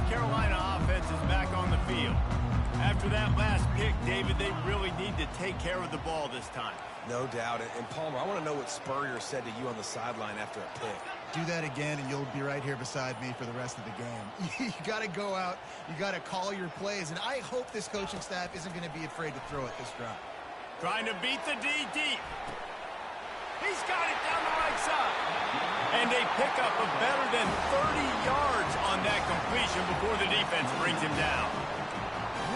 Carolina offense is back on the field. After that last pick, David, they really need to take care of the ball this time. No doubt. And Palmer, I want to know what Spurrier said to you on the sideline after a pick. Do that again, and you'll be right here beside me for the rest of the game. You got to go out. You got to call your plays, and I hope this coaching staff isn't going to be afraid to throw it this drive. Trying to beat the D deep. He's got it down the right side. And a pickup of better than 30 yards on that completion before the defense brings him down.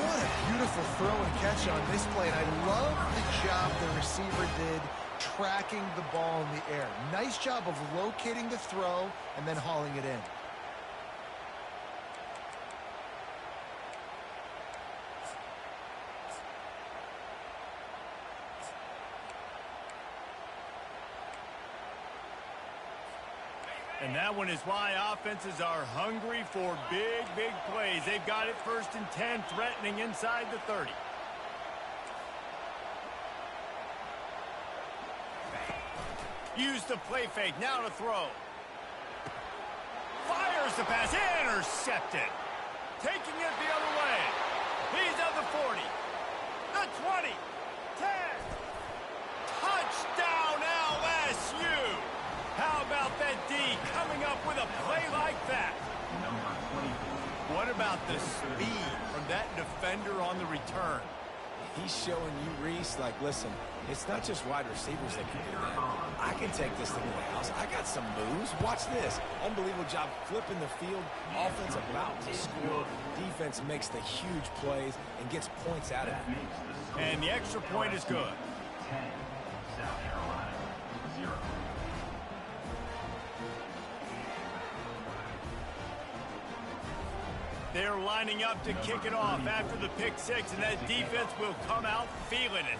What a beautiful throw and catch on this play. And I love the job the receiver did tracking the ball in the air. Nice job of locating the throw and then hauling it in. And that one is why offenses are hungry for big, big plays. They've got it 1st and 10, threatening inside the 30. Use the play fake, now to throw. Fires the pass, intercepted. Taking it the other way. He's at the 40, the 20, 10. Touchdown LSU. How about that D coming up with a play like that? What about the speed from that defender on the return? He's showing you, Reese, like, listen, it's not just wide receivers that can do that. I can take this thing to the house. I got some moves. Watch this. Unbelievable job flipping the field. Offense about to score. Defense makes the huge plays and gets points out of it. And the extra point is good. 10, South Carolina, 0. They're lining up to kick it off after the pick six, and that defense will come out feeling it.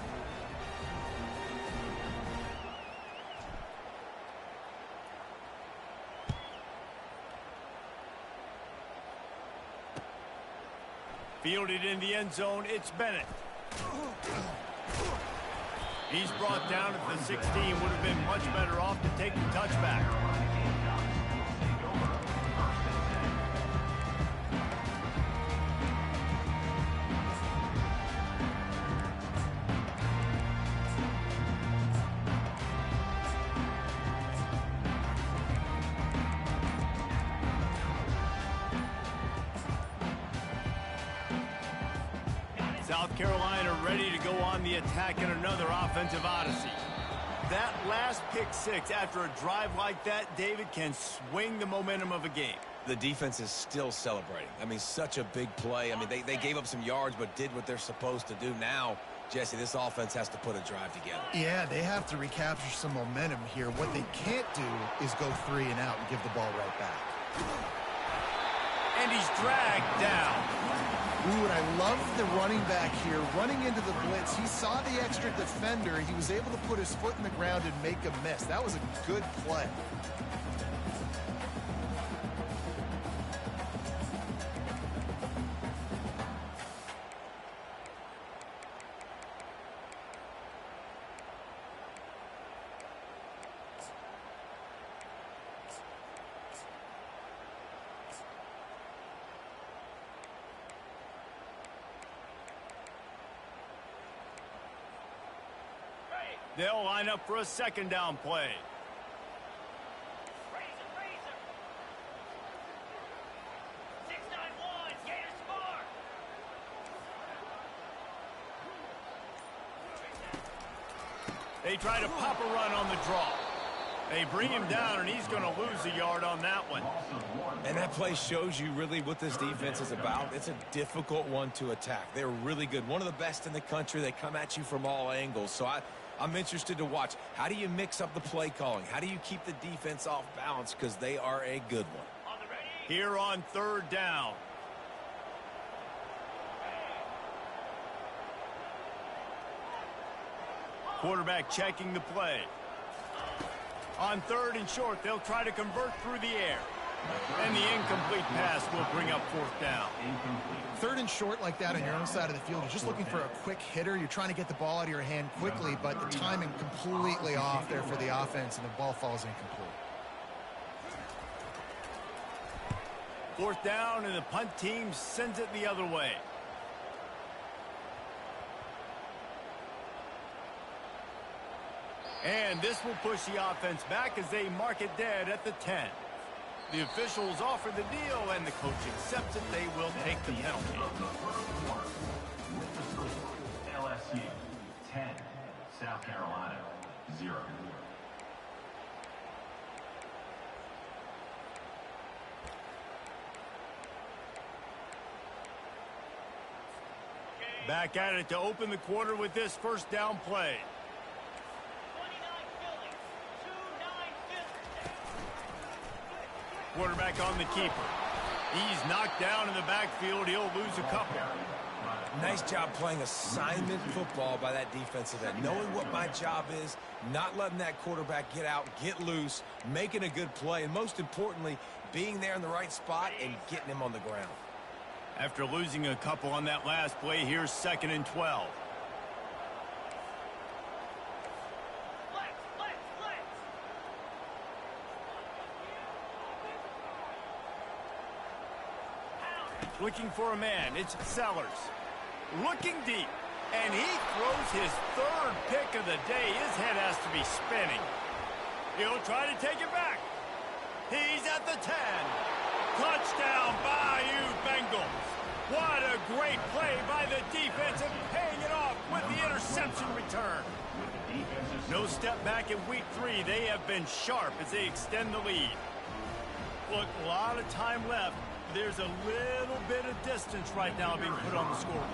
Fielded in the end zone, it's Bennett. He's brought down at the 16, would have been much better off to take the touchback. South Carolina ready to go on the attack in another offensive odyssey. That last pick six after a drive like that, David, can swing the momentum of a game. The defense is still celebrating. I mean, such a big play. I mean, they gave up some yards but did what they're supposed to do. Now, Jesse, this offense has to put a drive together. Yeah, they have to recapture some momentum here. What they can't do is go 3 and out and give the ball right back. And he's dragged down. Ooh, and I love the running back here running into the blitz. He saw the extra defender. He was able to put his foot in the ground and make a miss. That was a good play. They'll line up for a second down play. Razor. 691, Gator score. They try to pop a run on the draw. They bring him down, and he's going to lose a yard on that one. And that play shows you really what this defense is about. It's a difficult one to attack. They're really good. One of the best in the country. They come at you from all angles. So I'm interested to watch. How do you mix up the play calling? How do you keep the defense off balance? Because they are a good one. Here on third down. Quarterback checking the play. On third and short, they'll try to convert through the air. And the incomplete pass will bring up fourth down. Third and short like that on your own side of the field, you're just looking for a quick hitter. You're trying to get the ball out of your hand quickly, but the timing completely off there for the offense, and the ball falls incomplete. Fourth down, and the punt team sends it the other way. And this will push the offense back as they mark it dead at the 10. The officials offer the deal, and the coach accepts it. They will take the penalty. LSU 10, South Carolina 0. Back at it to open the quarter with this first down play. 29 Philly, 2-9 Philly. Quarterback on the keeper. He's knocked down in the backfield. He'll lose a couple. Nice job playing assignment football by that defensive end. Knowing what my job is, not letting that quarterback get out, get loose, making a good play, and most importantly, being there in the right spot and getting him on the ground. After losing a couple on that last play, here's 2nd and 12. Flex. Looking for a man. It's Sellers. Looking deep. And he throws his 3rd pick of the day. His head has to be spinning. He'll try to take it back. He's at the 10. Touchdown, Bayou Bengals. What a great play by the defense and paying it off with the interception return. No step back in week 3. They have been sharp as they extend the lead. Look, a lot of time left. There's a little bit of distance right now being put on the scoreboard.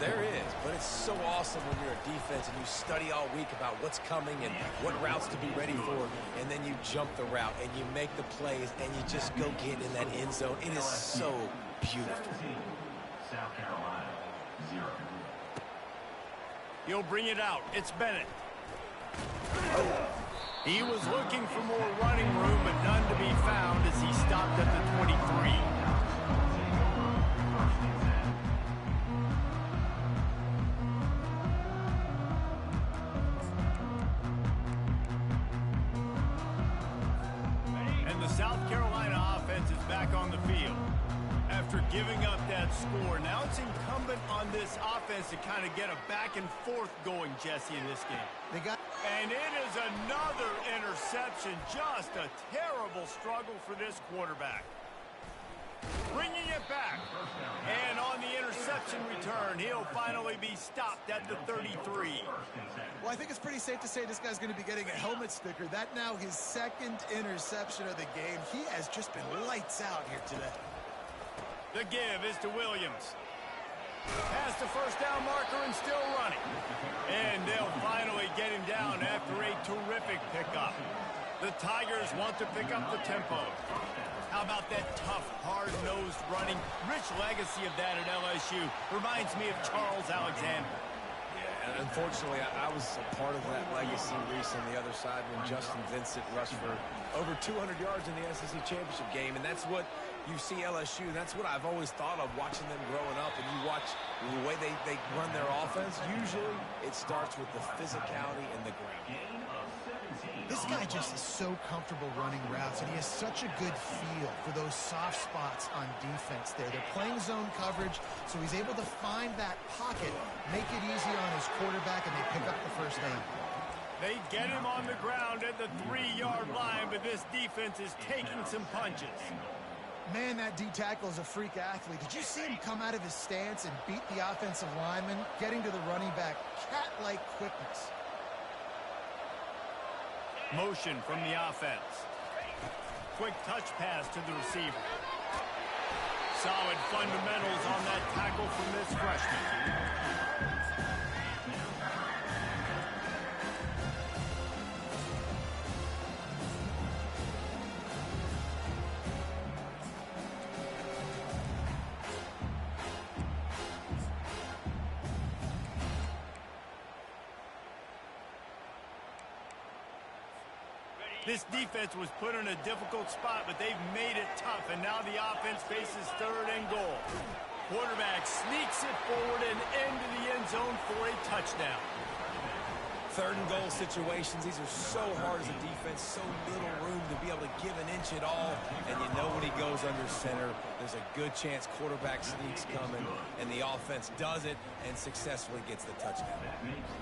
There is, but it's so awesome when you're a defense and you study all week about what's coming and what routes to be ready for, and then you jump the route and you make the plays and you just go get in that end zone. It is so beautiful. South Carolina 0. He'll bring it out. It's Bennett. He was looking for more running room, but none to be found as he stopped at the 23. And the South Carolina offense is back on the field. After giving up that score, now it's incumbent on this offense to kind of get a back and forth going, Jesse, in this game. And it is another interception. Just a terrible struggle for this quarterback. Bringing it back. And on the interception return, he'll finally be stopped at the 33. Well, I think it's pretty safe to say this guy's going to be getting a helmet sticker. That now his 2nd interception of the game. He has just been lights out here today. The give is to Williams. Past the first down marker and still running. And they'll finally get him down after a terrific pickup. The Tigers want to pick up the tempo. How about that tough, hard-nosed running? Rich legacy of that at LSU. Reminds me of Charles Alexander. Yeah, and unfortunately, I was a part of that legacy, Reese, on the other side when Justin Vincent rushed for over 200 yards in the SEC Championship game, and that's what you see LSU. That's what I've always thought of watching them growing up, and you watch the way they run their offense. Usually, it starts with the physicality and the ground. This guy just is so comfortable running routes, and he has such a good feel for those soft spots on defense there. They're playing zone coverage, so he's able to find that pocket, make it easy on his quarterback, and they pick up the first down. They get him on the ground at the 3-yard line, but this defense is taking some punches. Man, that D-tackle is a freak athlete. Did you see him come out of his stance and beat the offensive lineman, getting to the running back? Cat-like quickness. Motion from the offense. Quick touch pass to the receiver. Solid fundamentals on that tackle from this freshman. This defense was put in a difficult spot, but they've made it tough, and now the offense faces 3rd and goal. Quarterback sneaks it forward and into the end zone for a touchdown. Third and goal situations, these are so hard as a defense, so little room to be able to give an inch at all. And you know when he goes under center, there's a good chance quarterback sneak's coming, and the offense does it and successfully gets the touchdown.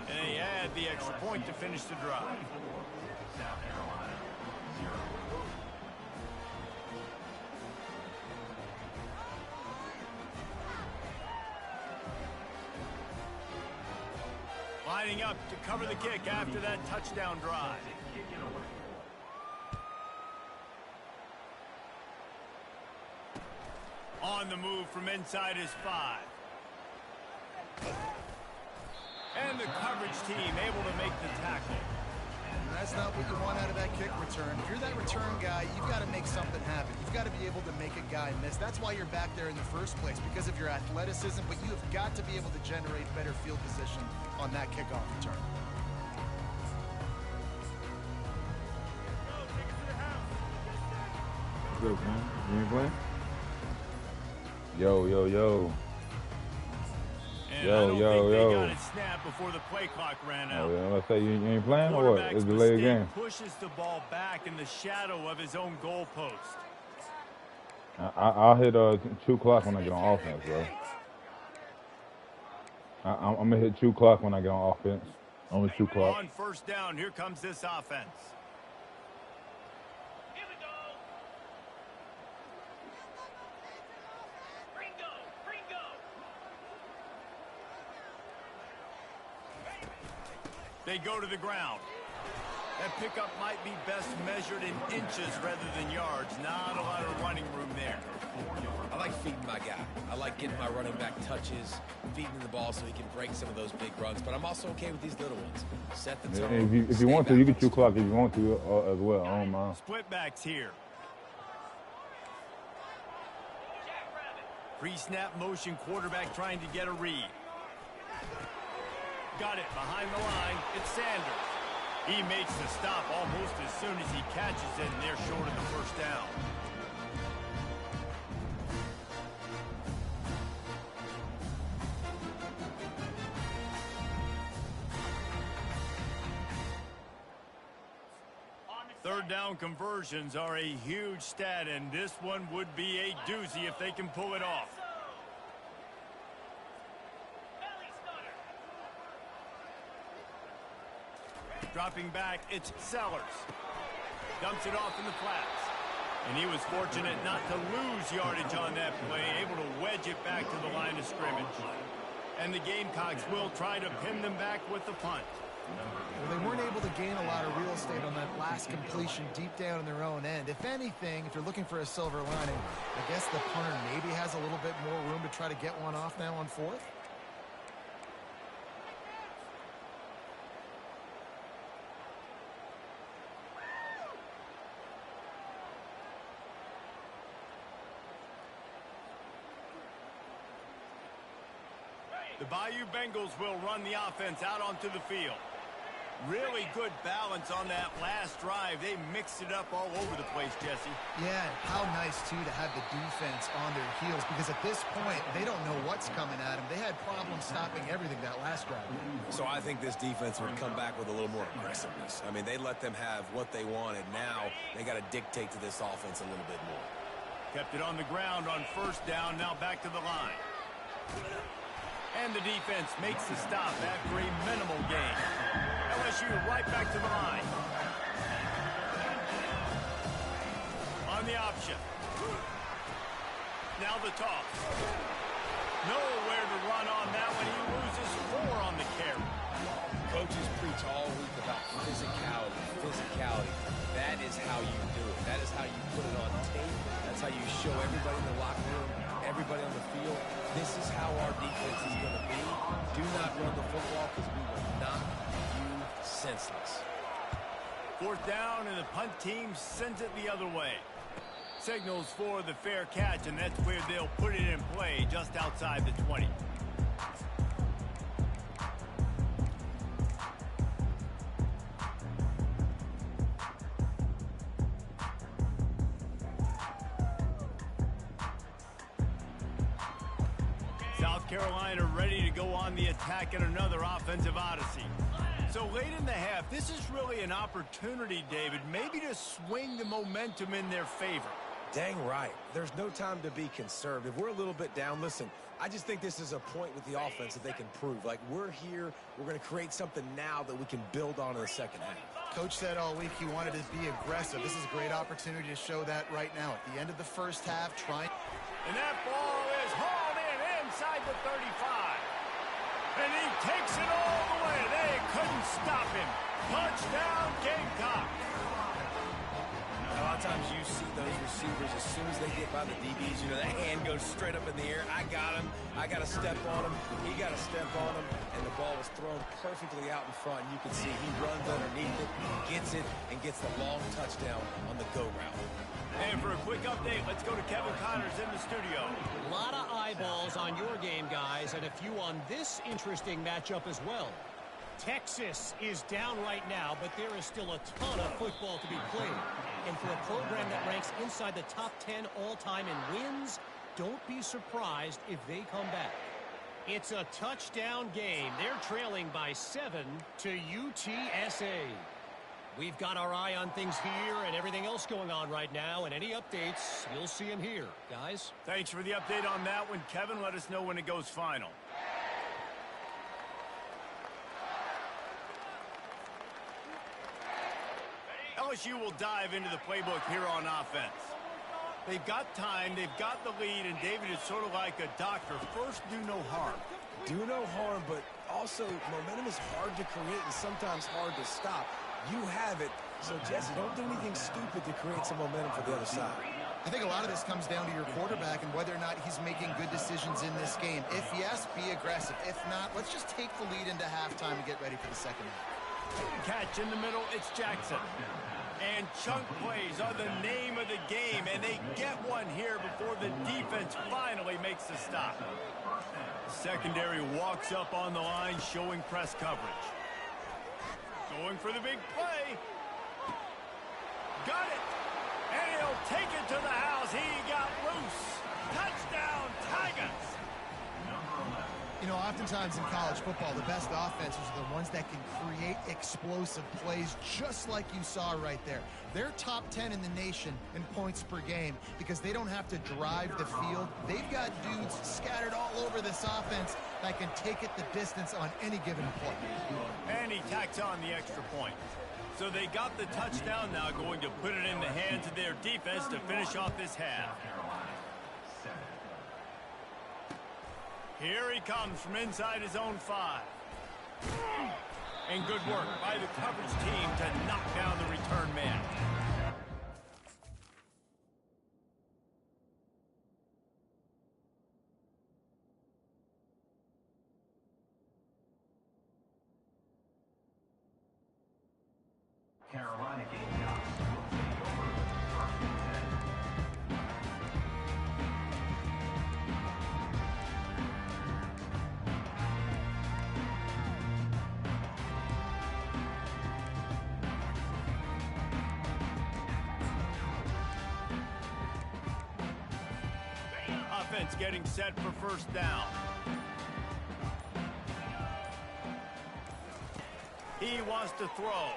And they add the extra point to finish the drive. South Carolina, 0. Lining up to cover the kick after that touchdown drive. On the move from inside his 5. And the coverage team able to make the tackle. And that's not what you want out of that kick return. If you're that return guy, you've got to make something happen. You've got to be able to make a guy miss. That's why you're back there in the first place, because of your athleticism, but you have got to be able to generate better field position on that kickoff return. Good, man. You ain't playing? Yo, yo, yo. And Yo, I don't yo, think yo. they got it snapped before the play clock ran out. Oh, yeah, let's say you ain't playing or what? Quarterback's It's a delayed mistake game. pushes the ball back in the shadow of his own goalpost. I'll hit 2 o'clock when I get on offense, bro. I'm going to hit 2 o'clock when I get on offense. Only 2 o'clock. On first down, here comes this offense. Here we go. Ringo, Ringo. They go to the ground. That pickup might be best measured in inches rather than yards. Not a lot of running room there. I like feeding my guy. I like getting my running back touches, feeding the ball so he can break some of those big runs. But I'm also okay with these little ones. Set the tone. And if stay you want to, back you on can 2 the o'clock if you want to as well. I don't mind. Split backs here. Jackrabbit. Pre-snap motion quarterback trying to get a read. Got it behind the line. It's Sanders. He makes the stop almost as soon as he catches it, and they're short of the first down. Third down conversions are a huge stat, and this one would be a doozy if they can pull it off. Belly stunner. Dropping back, it's Sellers. Dumps it off in the flats. And he was fortunate not to lose yardage on that play, able to wedge it back to the line of scrimmage. And the Gamecocks will try to pin them back with the punt. Well, they weren't able to gain a lot of real estate on that last completion deep down in their own end. If anything, if you're looking for a silver lining, I guess the punter maybe has a little bit more room to try to get one off now on 4th. The Bayou Bengals will run the offense out onto the field. Really good balance on that last drive. They mixed it up all over the place, Jesse. Yeah, how nice, too, to have the defense on their heels, because at this point, they don't know what's coming at them. They had problems stopping everything that last drive. So I think this defense would come back with a little more aggressiveness. I mean, they let them have what they wanted. Now they got to dictate to this offense a little bit more. Kept it on the ground on first down, now back to the line. And the defense makes the stop after a minimal gain. LSU right back to the line. On the option. Now the toss. Nowhere to run on that one. He loses 4 on the carry. Coaches preach all week about physicality. That is how you do it. That is how you put it on tape. That's how you show everybody in the locker room, everybody on the field. This is how our defense is going to be. Do not run the football because we will knock you senseless. 4th down, and the punt team sends it the other way. Signals for the fair catch, and that's where they'll put it in play just outside the 20. South Carolina ready to go on the attack in another offensive odyssey. So late in the half, this is really an opportunity, David, maybe to swing the momentum in their favor. Dang right. There's no time to be conservative. We're a little bit down. Listen, I just think this is a point with the offense that they can prove. Like, we're here, we're going to create something now that we can build on in the second half. Coach said all week he wanted to be aggressive. This is a great opportunity to show that right now. At the end of the first half, trying. And that ball is hauled in inside the 35. And he takes it all the way. They couldn't stop him. Touchdown, Gamecock. A lot of times you see those receivers, as soon as they get by the DBs, you know, that hand goes straight up in the air. I got him. I got to step on him. He got to step on him. And the ball was thrown perfectly out in front. You can see he runs underneath it, gets it, and gets the long touchdown on the go route. And for a quick update, let's go to Kevin Connors in the studio. A lot of eyeballs on your game, guys, and a few on this interesting matchup as well. Texas is down right now, but there is still a ton of football to be played. And for a program that ranks inside the top 10 all-time in wins, don't be surprised if they come back. It's a touchdown game. They're trailing by 7 to UTSA. We've got our eye on things here and everything else going on right now, and any updates, you'll see them here, guys. Thanks for the update on that one, Kevin. Let us know when it goes final. LSU will dive into the playbook here on offense. They've got time, they've got the lead, and David is sort of like a doctor. First, do no harm. Do no harm, but also momentum is hard to create and sometimes hard to stop. You have it, so Jesse, don't do anything stupid to create some momentum for the other side. I think a lot of this comes down to your quarterback and whether or not he's making good decisions in this game. If yes, be aggressive. If not, let's just take the lead into halftime and get ready for the second half. Catch in the middle, it's Jackson. And chunk plays are the name of the game, and they get one here before the defense finally makes the stop. The secondary walks up on the line, showing press coverage. Going for the big play. Got it. And he'll take it to the house. He got loose. Touchdown, Tigers. You know, oftentimes in college football, the best offenses are the ones that can create explosive plays just like you saw right there. They're top 10 in the nation in points per game because they don't have to drive the field. They've got dudes scattered all over this offense that can take it the distance on any given play. And he tacks on the extra point. So they got the touchdown now, going to put it in the hands of their defense to finish off this half. Here he comes from inside his own 5. And good work by the coverage team to knock down the return man. Carolina Gamecocks will take over first and 10. Offense getting set for first down. He wants to throw.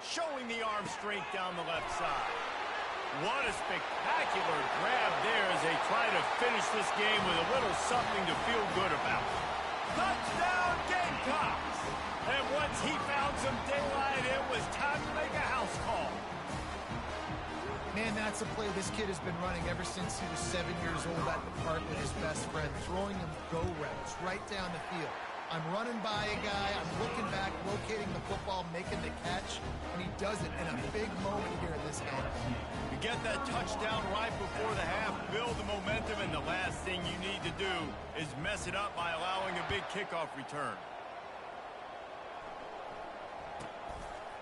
Showing the arm strength down the left side. What a spectacular grab there as they try to finish this game with a little something to feel good about. Touchdown, Gamecocks! And once he found some daylight, it was time to make a house call. Man, that's a play this kid has been running ever since he was 7 years old at the park with his best friend, throwing him go routes right down the field. I'm running by a guy, I'm looking back, locating the football, making the catch, and he does it in a big moment here in this game. You get that touchdown right before the half, build the momentum, and the last thing you need to do is mess it up by allowing a big kickoff return.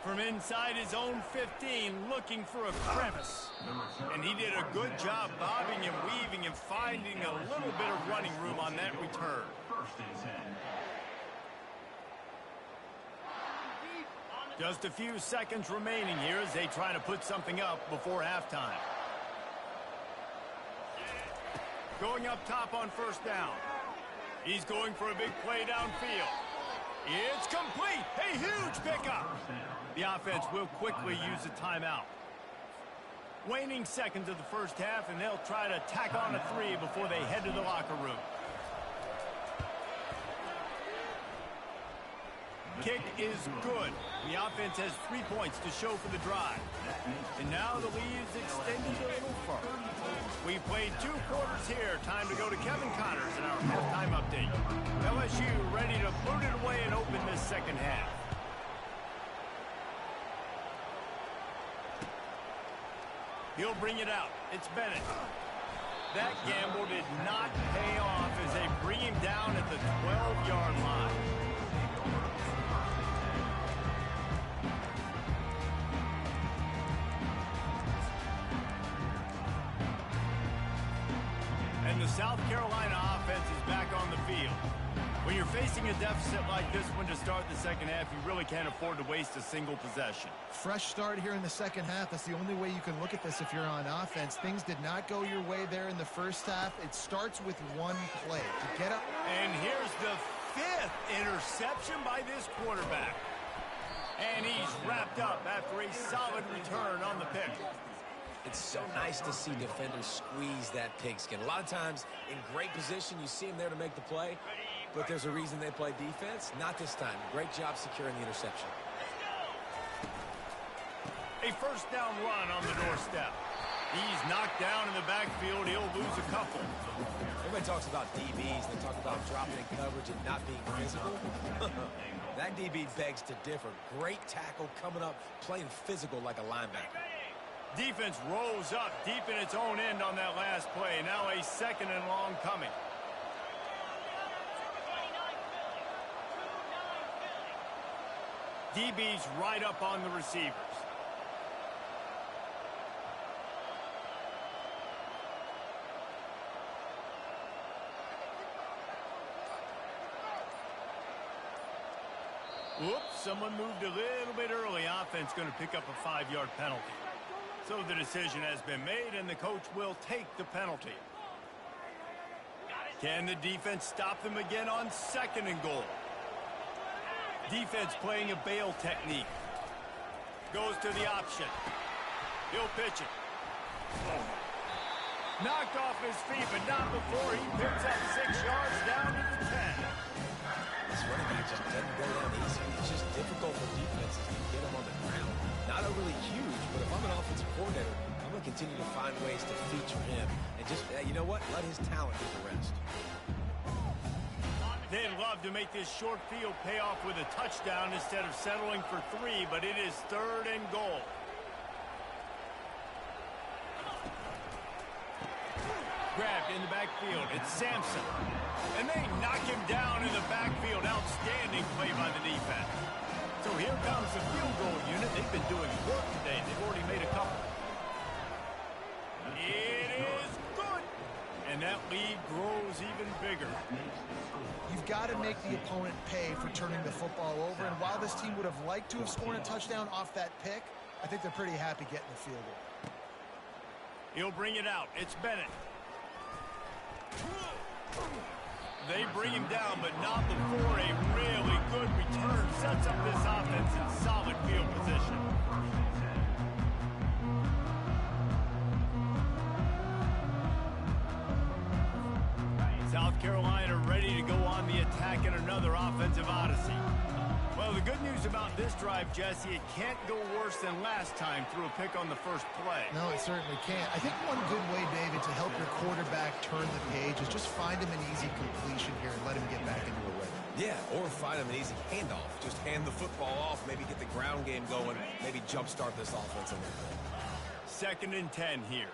From inside his own 15, looking for a crevice. And he did a good job bobbing and weaving and finding a little bit of running room on that return. First and 10. Just a few seconds remaining here as they try to put something up before halftime. Going up top on first down. He's going for a big play downfield. It's complete. A huge pickup. The offense will quickly use a timeout. Waning seconds of the first half, and they'll try to tack on a 3 before they head to the locker room. Kick is good. The offense has 3 points to show for the drive. And now the lead is extended a little further. We played 2 quarters here. Time to go to Kevin Connors in our halftime update. LSU ready to put it away and open this second half. He'll bring it out. It's Bennett. That gamble did not pay off as they bring him down at the 12-yard line. And the South Carolina offense is back on the field. When you're facing a deficit like this one to start the second half, you really can't afford to waste a single possession. Fresh start here in the second half. That's the only way you can look at this if you're on offense. Things did not go your way there in the first half. It starts with one play to get up. And here's the 5th interception by this quarterback. And he's wrapped up after a solid return on the pick. It's so nice to see defenders squeeze that pigskin. A lot of times, in great position, you see them there to make the play, but there's a reason they play defense. Not this time. Great job securing the interception. A first down run on the doorstep. He's knocked down in the backfield. He'll lose a couple. Everybody talks about DBs. They talk about dropping in coverage and not being physical. That DB begs to differ. Great tackle coming up, playing physical like a linebacker. Defense rose up deep in its own end on that last play. Now a 2nd and long coming. DB's right up on the receivers. Whoops, someone moved a little bit early. Offense going to pick up a 5-yard penalty. So the decision has been made, and the coach will take the penalty. Can the defense stop them again on 2nd and goal? Defense playing a bail technique. Goes to the option. He'll pitch it. Knocked off his feet, but not before he picks up 6 yards down to the 10. This running back just doesn't go down easy. It's just difficult for defenses to get him on the ground. Not overly huge, but if I'm an offensive coordinator, I'm going to continue to find ways to feature him. And just, you know what? Let his talent do the rest. They'd love to make this short field pay off with a touchdown instead of settling for 3, but it is 3rd and goal. Grabbed in the backfield. It's Sampson. And they knock him down in the backfield. Outstanding play by the defense. So here comes the field goal unit. They've been doing work today. They've already made a couple. It is good. And that lead grows even bigger. You've got to make the opponent pay for turning the football over. And while this team would have liked to have scored a touchdown off that pick, I think they're pretty happy getting the field goal. He'll bring it out. It's Bennett. They bring him down, but not before a really good return sets up this offense in solid field position. South Carolina ready to go on the attack in another offensive odyssey. Well, the good news about this drive, Jesse, it can't go worse than last time through a pick on the first play. No, it certainly can't. I think one good way, David, to help your quarterback turn the page is just find him an easy completion here and let him get back into a rhythm. Yeah, or find him an easy handoff. Just hand the football off, maybe get the ground game going, maybe jumpstart this offense a little bit. 2nd and 10 here.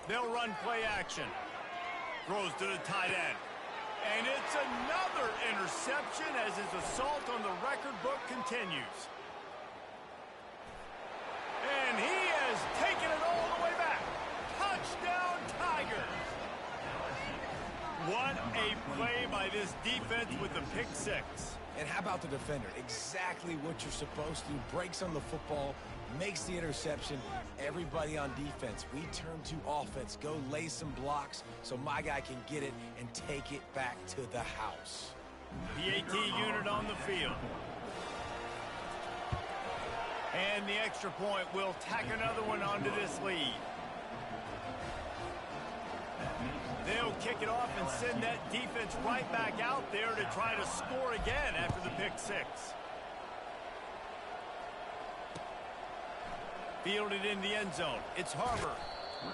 They'll run play action. Throws to the tight end. And it's another interception as his assault on the record book continues. And he has taken it all the way back. Touchdown, Tigers. What a play by this defense with the pick six. And how about the defender? Exactly what you're supposed to do. Breaks on the football, makes the interception. Everybody on defense, we turn to offense. Go lay some blocks so my guy can get it and take it back to the house. PAT unit on the field. And the extra point will tack another one onto this lead. They'll kick it off and send that defense right back out there to try to score again after the pick six. Fielded in the end zone. It's Harbor.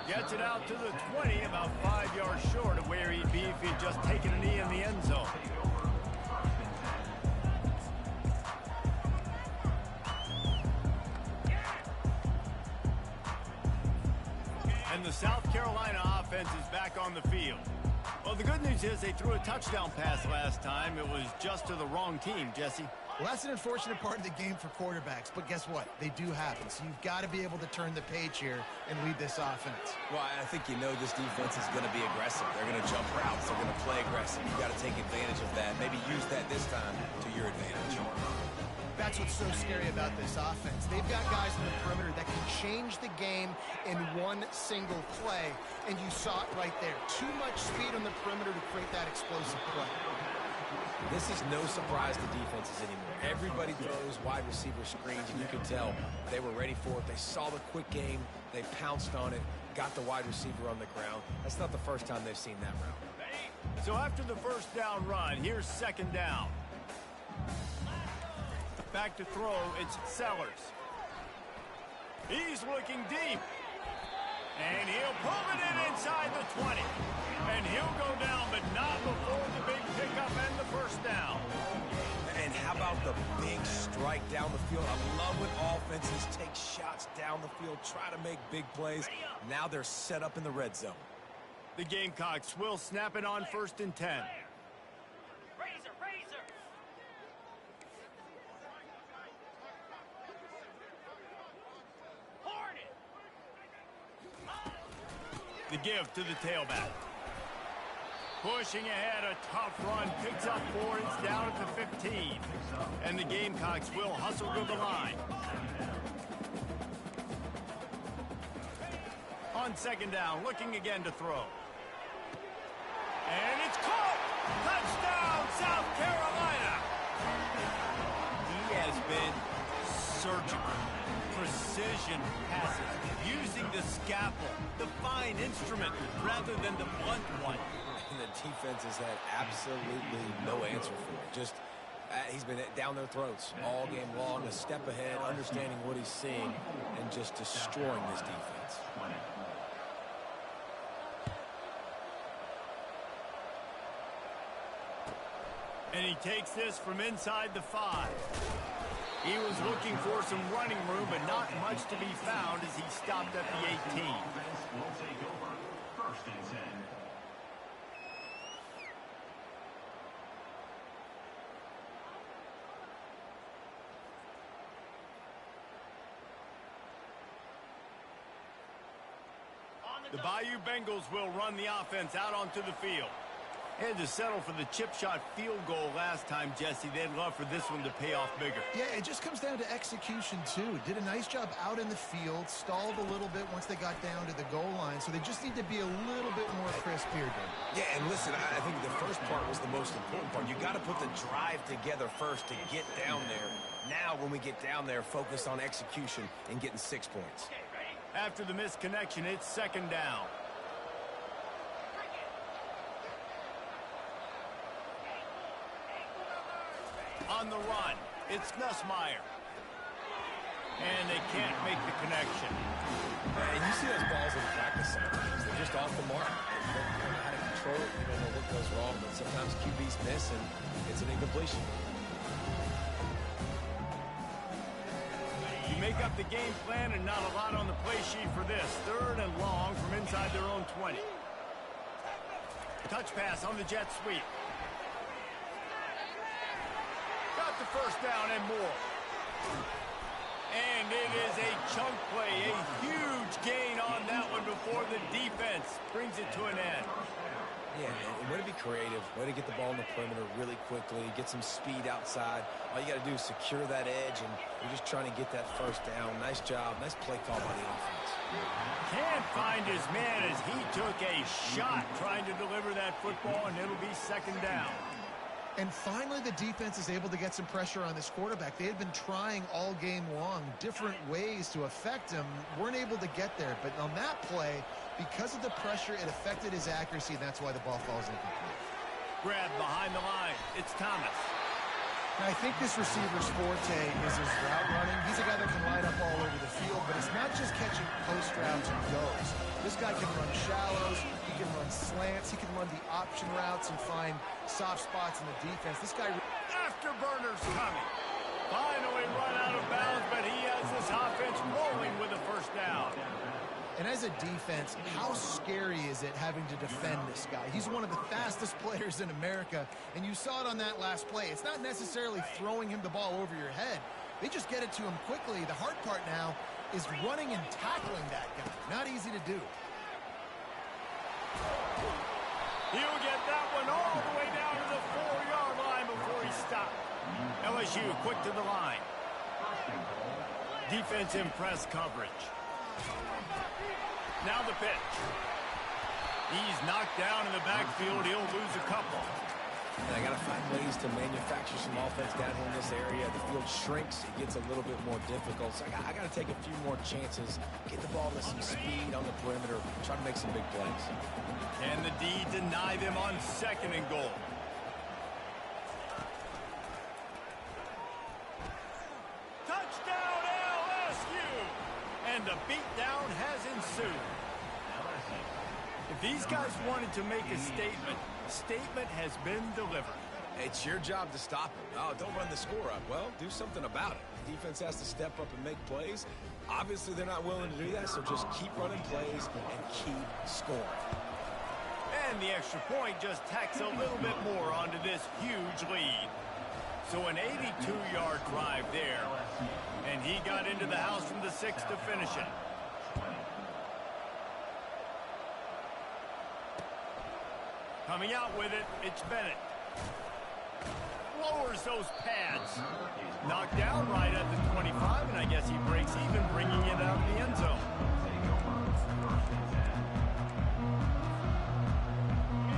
Gets it out to the 20, about 5 yards short of where he'd be if he'd just taken a knee in the end zone. And the South Carolina offense is back on the field. Well, the good news is they threw a touchdown pass last time. It was just to the wrong team, Jesse. Well, that's an unfortunate part of the game for quarterbacks, but guess what? They do happen, so you've got to be able to turn the page here and lead this offense. Well, I think you know this defense is going to be aggressive. They're going to jump routes. They're going to play aggressive. You've got to take advantage of that. Maybe use that this time to your advantage. That's what's so scary about this offense. They've got guys on the perimeter that can change the game in one single play, and you saw it right there. Too much speed on the perimeter to create that explosive play. This is no surprise to defenses anymore. Everybody throws wide receiver screens, and you can tell they were ready for it. They saw the quick game. They pounced on it, got the wide receiver on the ground. That's not the first time they've seen that route. So after the first down run, here's second down. Back to throw, it's Sellers. He's looking deep. And he'll pull it in inside the 20. And he'll go down, but not before the big pickup and the first down. And how about the big strike down the field? I love when offenses take shots down the field, try to make big plays. Now they're set up in the red zone. The Gamecocks will snap it on 1st and 10. Razor, razor. Hornet. The give to the tailback. Pushing ahead, a tough run, picks up 4, it's down at the 15. And the Gamecocks will hustle to the line. On second down, looking again to throw. And it's caught! Touchdown, South Carolina! He has been surgical. Precision passes, using the scalpel, the fine instrument, rather than the blunt one. And the defense has had absolutely no answer for it. Just, he's been down their throats all game long, a step ahead, understanding what he's seeing, and just destroying this defense. And he takes this from inside the 5. He was looking for some running room, but not much to be found as he stopped at the 18. Will take over 1st and 10. The Bayou Bengals will run the offense out onto the field. Had to settle for the chip shot field goal last time, Jesse. They'd love for this one to pay off bigger. Yeah, it just comes down to execution, too. Did a nice job out in the field, stalled a little bit once they got down to the goal line, so they just need to be a little bit more crisp here, Dave. Yeah, and listen, I think the first part was the most important part. You got to put the drive together first to get down there. Now, when we get down there, focus on execution and getting 6 points. After the missed connection, it's second down. On the run, it's Nussmeier. And they can't make the connection. And you see those balls in practice sometimes. They're just off the mark. They don't know how to control it. They don't know what goes wrong. But sometimes QBs miss, and it's an incompletion. You make up the game plan and not a lot on the play sheet for this. 3rd and long from inside their own 20. Touch pass on the jet sweep. Got the first down and more. And it is a chunk play, a huge gain on that one before the defense brings it to an end. Yeah, and way to be creative, way to get the ball in the perimeter really quickly, get some speed outside. All you got to do is secure that edge, and you're just trying to get that first down. Nice job. Nice play call by the offense. Can't find his man as he took a shot trying to deliver that football, and it'll be second down. And finally, the defense is able to get some pressure on this quarterback. They had been trying all game long different ways to affect him, weren't able to get there. But on that play, because of the pressure, it affected his accuracy, and that's why the ball falls incomplete. Grab behind the line. It's Thomas. And I think this receiver's forte is his route running. He's a guy that can line up all over the field, but it's not just catching post routes and goes. This guy can run shallows, he can run slants, he can run the option routes and find soft spots in the defense. This guy... Afterburners coming. Finally run out of bounds, but he has this offense rolling with a first down. And as a defense, how scary is it having to defend this guy? He's one of the fastest players in America, and you saw it on that last play. It's not necessarily throwing him the ball over your head. They just get it to him quickly. The hard part now is running and tackling that guy. Not easy to do. He'll get that one all the way down to the 4-yard line before he stopped. LSU quick to the line. Defensive press coverage. Now the pitch. He's knocked down in the backfield. He'll lose a couple. And I got to find ways to manufacture some offense down here in this area. The field shrinks. It gets a little bit more difficult. So I got to take a few more chances, get the ball to some speed on the perimeter, try to make some big plays. Can the D deny them on second and goal? Touchdown LSU! And the beatdown has ensued. If these guys wanted to make a statement has been delivered. It's your job to stop him. Oh, don't run the score up. Well, do something about it. The defense has to step up and make plays. Obviously, they're not willing to do that, so just keep running plays and keep scoring. And the extra point just tacks a little bit more onto this huge lead. So an 82-yard drive there. And he got into the house from the 6 to finish it. Coming out with it, it's Bennett. Lowers those pads. Knocked down right at the 25, and I guess he breaks even, bringing it out of the end zone.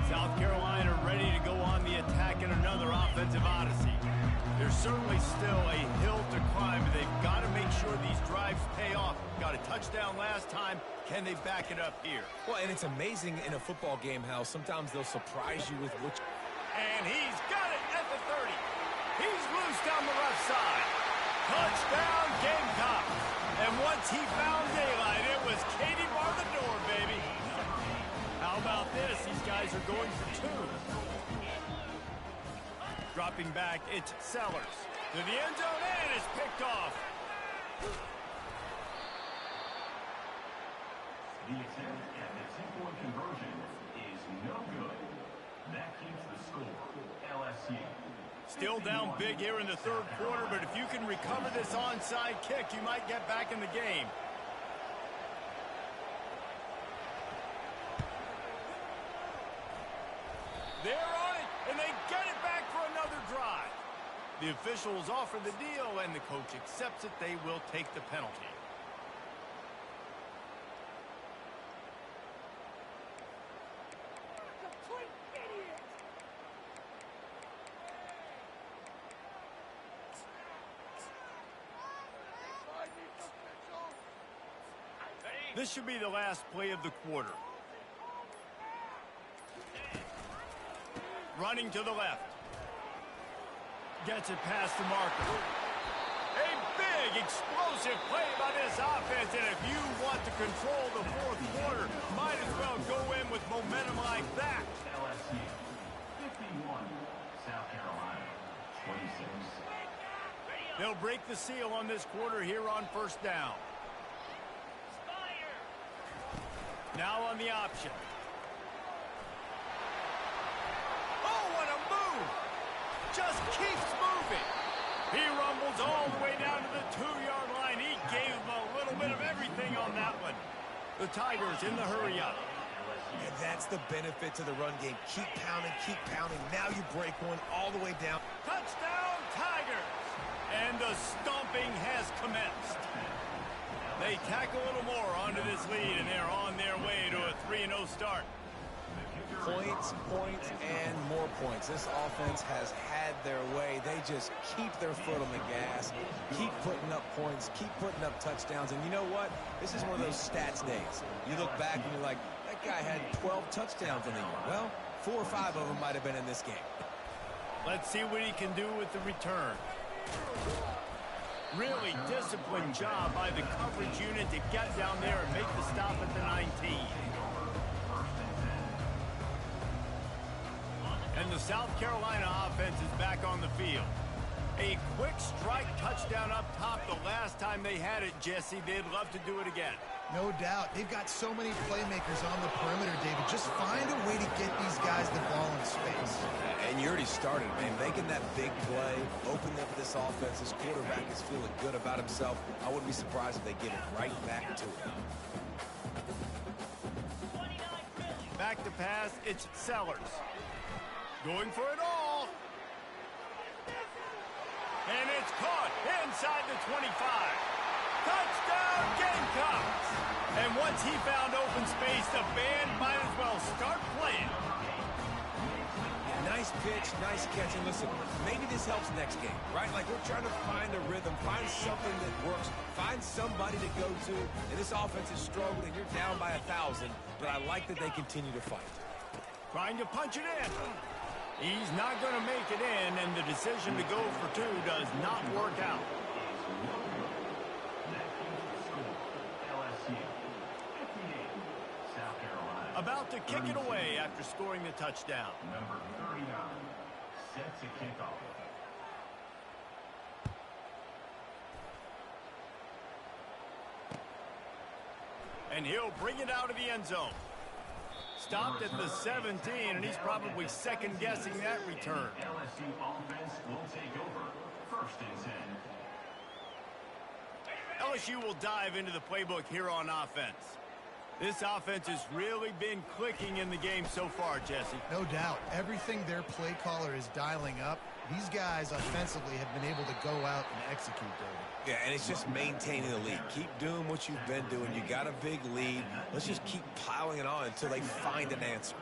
South Carolina ready to go on the attack in another offensive odyssey. There's certainly still a hill to climb, but they've got to make sure these drives pay off. Got a touchdown last time. Can they back it up here? Well, and it's amazing in a football game how sometimes they'll surprise you with which... And he's got it at the 30. He's loose down the left side. Touchdown, Gamecocks. And once he found daylight, it was Katie bar the door, baby. How about this? These guys are going for 2. Dropping back, it's Sellers. To the end zone, and it's picked off. The attempt at the 2-point conversion is no good. That keeps the score, LSU. Still down big here in the third quarter, but if you can recover this onside kick, you might get back in the game. They're on it, and they get it back for another drive. The officials offer the deal, and the coach accepts it. They will take the penalty. This should be the last play of the quarter. Running to the left. Gets it past the marker. A big, explosive play by this offense, and if you want to control the fourth quarter, might as well go in with momentum like that. LSU, 51, South Carolina, 26. They'll break the seal on this quarter here on first down. Now on the option. Oh, what a move! Just keeps moving. He rumbles all the way down to the 2-yard line. He gave him a little bit of everything on that one. The Tigers in the hurry up. And that's the benefit to the run game. Keep pounding, keep pounding. Now you break one all the way down. Touchdown, Tigers! And the stomping has commenced. They tack a little more onto this lead, and they're on their way to a 3-0 start. Points, points, and more points. This offense has had their way. They just keep their foot on the gas, keep putting up points, keep putting up touchdowns. And you know what? This is one of those stats days. You look back and you're like, that guy had 12 touchdowns in the year. Well, 4 or 5 of them might have been in this game. Let's see what he can do with the return. Really disciplined job by the coverage unit to get down there and make the stop at the 19. And the South Carolina offense is back on the field. A quick strike touchdown up top the last time they had it, Jesse. They'd love to do it again. No doubt. They've got so many playmakers on the perimeter, David. Just find a way to get these guys the ball in space. And you already started, man. Making that big play, opening up this offense. This quarterback is feeling good about himself. I wouldn't be surprised if they give it right back to him. Back to pass, it's Sellers. Going for it all. And it's caught inside the 25. Touchdown, Gamecocks! And once he found open space, the band might as well start playing. Nice pitch, nice catch. And listen, maybe this helps next game, right? Like we're trying to find a rhythm, find something that works, find somebody to go to. And this offense is struggling. You're down by 1,000, but I like that they continue to fight. Trying to punch it in. He's not going to make it in, and the decision to go for 2 does not work out. About to kick it away after scoring the touchdown. Number 39 set to kick off. And he'll bring it out of the end zone. Stopped at the 17, and he's probably second-guessing that return. LSU offense will take over. 1st and 10. LSU will dive into the playbook here on offense. This offense has really been clicking in the game so far, Jesse. No doubt. Everything their play caller is dialing up, these guys offensively have been able to go out and execute, David. Yeah, and it's just maintaining the lead. Keep doing what you've been doing. You got a big lead. Let's just keep piling it on until they find an answer.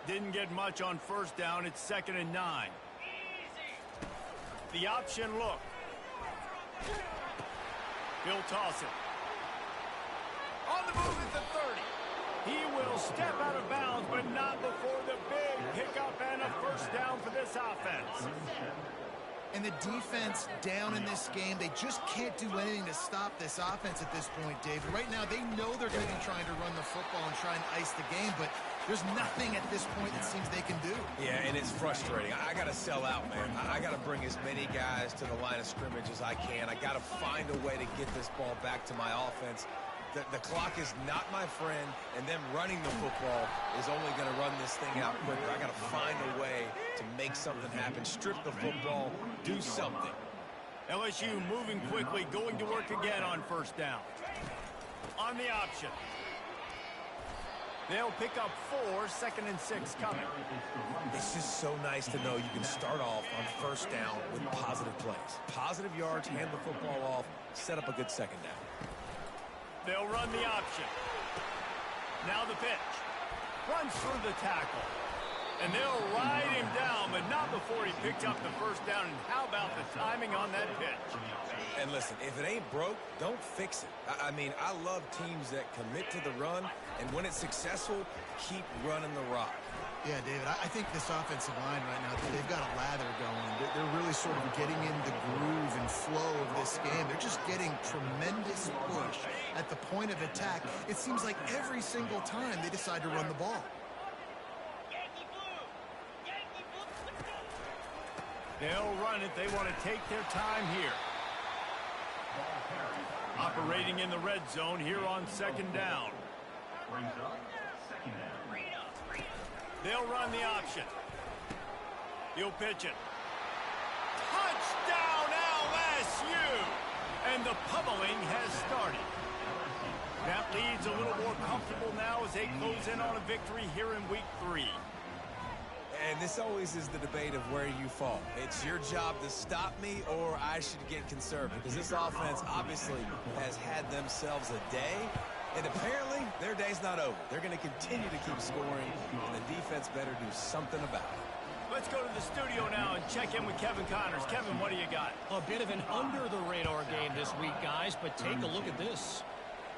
Didn't get much on 1st down. It's 2nd and 9. The option look. He'll toss it. On the move at the 30. He will step out of bounds, but not before the big pickup and a 1st down for this offense. And the defense down in this game, they just can't do anything to stop this offense at this point, David. Right now, they know they're going to be trying to run the football and try and ice the game, but there's nothing at this point that seems they can do. Yeah, and it's frustrating. I got to sell out, man. I got to bring as many guys to the line of scrimmage as I can. I got to find a way to get this ball back to my offense. The clock is not my friend, and them running the football is only going to run this thing out quicker. I got to find a way to make something happen, strip the football, do something. LSU moving quickly, going to work again on 1st down. On the option. They'll pick up 4, 2nd and 6 coming. It's just so nice to know you can start off on 1st down with positive plays. Positive yards, hand the football off, set up a good 2nd down. They'll run the option. Now the pitch. Runs through the tackle. And they'll ride him down, but not before he picked up the 1st down. And how about the timing on that pitch? And listen, if it ain't broke, don't fix it. I mean, I love teams that commit to the run, and when it's successful, keep running the rock. Yeah, David, I think this offensive line right now, they've got a lather going. They're really sort of getting in the groove and flow of this game. They're just getting tremendous push at the point of attack. It seems like every single time they decide to run the ball. They'll run it. They want to take their time here. Operating in the red zone here on 2nd down. Brings up 2nd down. They'll run the option. He'll pitch it. Touchdown LSU! And the pummeling has started. That lead's a little more comfortable now as they close in on a victory here in week 3. And this always is the debate of where you fall. It's your job to stop me or I should get conservative, because this offense obviously has had themselves a day, and apparently their day's not over. They're going to continue to keep scoring, and the defense better do something about it. Let's go to the studio now and check in with Kevin Connors. Kevin, what do you got? A bit of an under-the-radar game this week, guys, but take a look at this.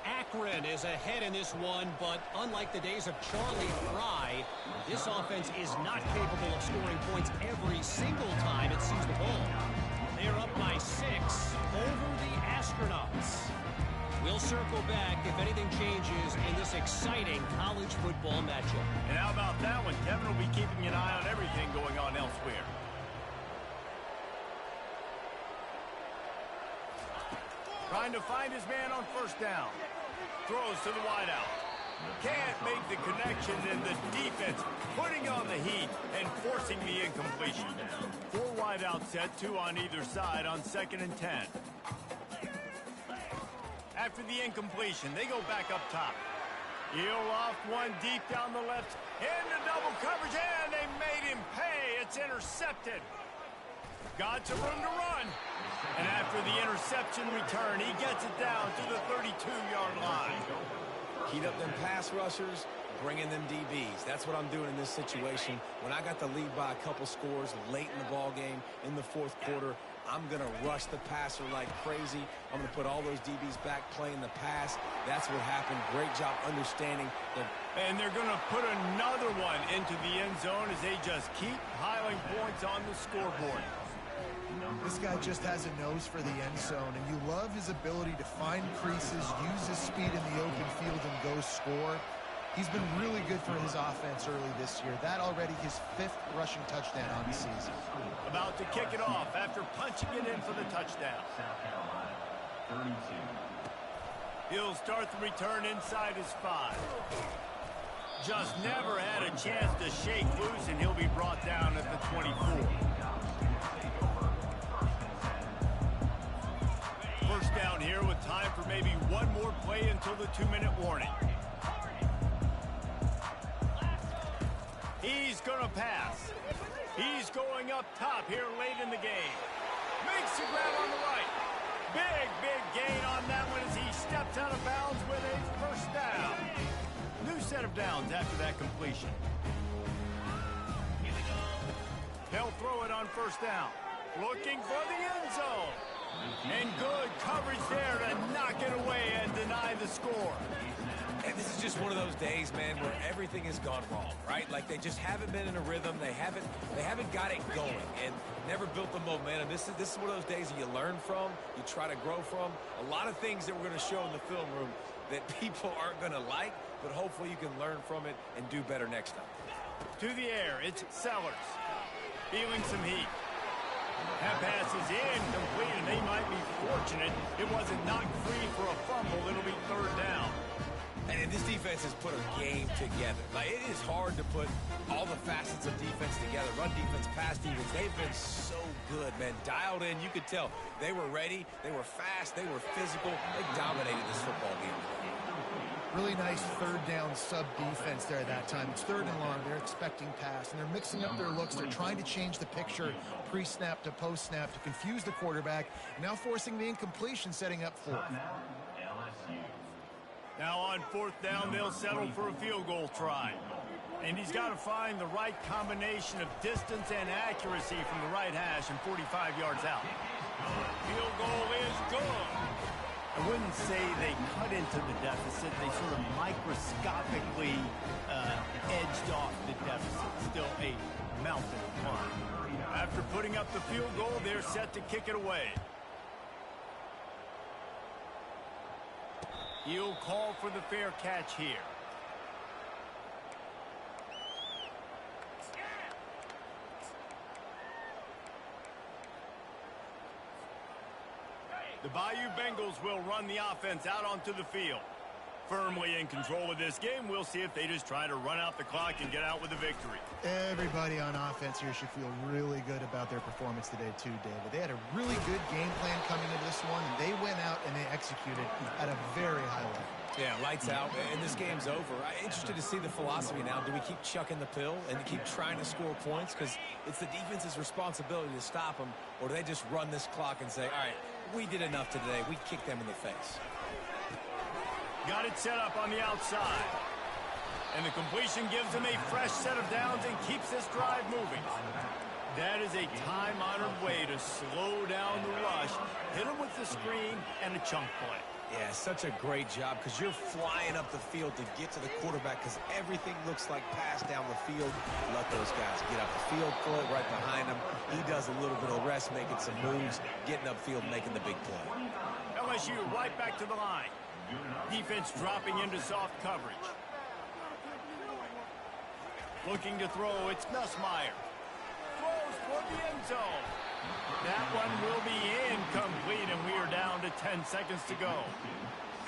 Akron is ahead in this one, but unlike the days of Charlie Fry, this offense is not capable of scoring points every single time it sees the ball. They're up by 6 over the Astronauts. We'll circle back if anything changes in this exciting college football matchup. And how about that one? Kevin will be keeping an eye on everything going on elsewhere. Trying to find his man on first down. Throws to the wideout. Can't make the connection, and the defense putting on the heat and forcing the incompletion. 4 wideout set, 2 on either side on 2nd and 10. After the incompletion, they go back up top. Heel off one deep down the left. Into double coverage, and they made him pay. It's intercepted. Got some room to run. And after the interception return, he gets it down to the 32-yard line. Heat up them pass rushers, bring in them DBs. That's what I'm doing in this situation. When I got the lead by a couple scores late in the ball game in the 4th quarter, I'm going to rush the passer like crazy. I'm going to put all those DBs back playing the pass. That's what happened. Great job understanding that. And they're going to put another one into the end zone as they just keep piling points on the scoreboard. This guy just has a nose for the end zone, and you love his ability to find creases, use his speed in the open field, and go score. He's been really good for his offense early this year. That already his 5th rushing touchdown on the season. About to kick it off after punching it in for the touchdown. He'll start the return inside his 5. Just never had a chance to shake loose, and he'll be brought down at the 24. First down here with time for maybe one more play until the 2-minute warning. He's going to pass. He's going up top here late in the game. Makes the grab on the right. Big gain on that one as he steps out of bounds with a first down. New set of downs after that completion. They'll throw it on first down. Looking for the end zone. And good coverage there to knock it away and deny the score. And this is just one of those days, man, where everything has gone wrong, right? Like they just haven't been in a rhythm. They haven't got it going and never built the momentum. This is one of those days that you learn from, you try to grow from. A lot of things that we're going to show in the film room that people aren't going to like, but hopefully you can learn from it and do better next time. To the air, it's Sellers. Feeling some heat. That pass is incomplete, and they might be fortunate it wasn't knocked free for a fumble. It'll be 3rd down. And this defense has put a game together. Like, it is hard to put all the facets of defense together. Run defense, pass defense. They've been so good, man. Dialed in. You could tell they were ready. They were fast. They were physical. They dominated this football game. Really nice 3rd down sub defense there that time. It's 3rd and long. They're expecting pass, and they're mixing up their looks. They're trying to change the picture pre-snap to post-snap to confuse the quarterback. Now forcing the incompletion, setting up 4th. Now on 4th down, they'll settle for a field goal try. And he's got to find the right combination of distance and accuracy from the right hash and 45 yards out. Field goal is good. I wouldn't say they cut into the deficit. They sort of microscopically edged off the deficit. Still a mountain climb. After putting up the field goal, they're set to kick it away. He'll call for the fair catch here. The Bayou Bengals will run the offense out onto the field. firmly in control of this game. We'll see if they just try to run out the clock and get out with a victory. Everybody on offense here should feel really good about their performance today too, David. They had a really good game plan coming into this one, and they went out and they executed at a very high level. Yeah, lights out, and this game's over. I'm interested to see the philosophy now. Do we keep chucking the pill and keep trying to score points? Because it's the defense's responsibility to stop them, or do they just run this clock and say, all right, we did enough today. We kicked them in the face. Got it set up on the outside. And the completion gives them a fresh set of downs and keeps this drive moving. That is a time-honored way to slow down the rush, hit them with the screen, and a chunk play. Yeah, such a great job because you're flying up the field to get to the quarterback because everything looks like pass down the field. Let those guys get up the field, throw it right behind him. He does a little bit of rest, making some moves, getting upfield, making the big play. LSU right back to the line. Defense dropping into soft coverage. Looking to throw, it's Nussmeier. Throws toward the end zone. That one will be incomplete, and we are down to 10 seconds to go.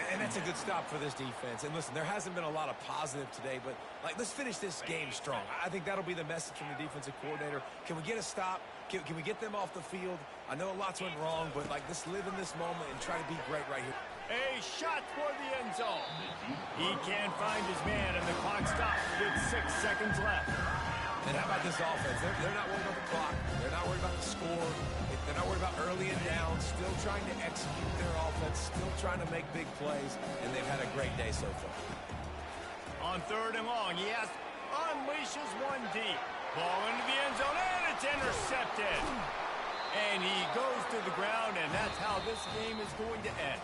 And that's a good stop for this defense. And listen, there hasn't been a lot of positive today, but let's finish this game strong. I think that'll be the message from the defensive coordinator. Can we get a stop? Can we get them off the field? I know lots went wrong, but let's live in this moment and try to be great right here. A shot toward the end zone. He can't find his man, and the clock stops with 6 seconds left. And how about this offense? They're not worried about the clock. They're not worried about the score. They're not worried about early and down. Still trying to execute their offense. Still trying to make big plays. And they've had a great day so far. On 3rd and long, he unleashes one deep. Ball into the end zone, and it's intercepted. And he goes to the ground, and that's how this game is going to end.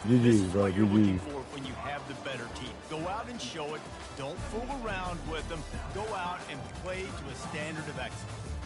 This is what you're looking for when you have the better team. Go out and show it. Don't fool around with them. Go out and play to a standard of excellence.